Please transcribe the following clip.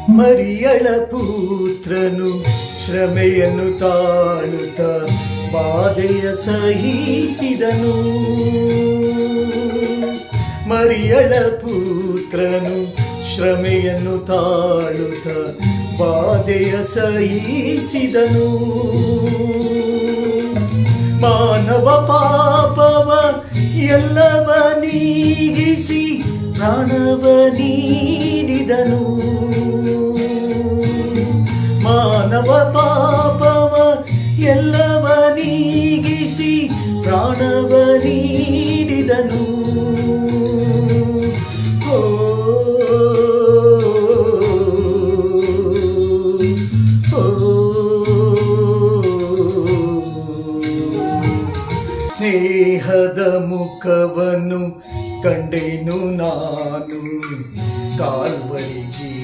ಮರಿಯಳ ಪುತ್ರನು ಶ್ರಮೆಯನ್ನು ತಾಳುತ್ತ ಬಾಧೆಯ ಸಹಿಸಿದನು. ಮರಿಯಳ ಪುತ್ರನು ಶ್ರಮೆಯನ್ನು ತಾಳುತ್ತ ಬಾಧೆಯ ಸಹಿಸಿದನು. ಮಾನವ ಪಾಪವ ಎಲ್ಲವ ನೀಗಿಸಿ ಪ್ರಾಣವ ನೀಡಿದನು. ಮಾನವ ಪಾಪವ ಎಲ್ಲವ ನೀಗಿಸಿ ಪ್ರಾಣವ ನೀಡಿದನು. ಸ್ನೇಹದ ಮುಖವನ್ನು ಕಂಡೆನು ನಾನು ಕಾಲ್ವರಿಗೆ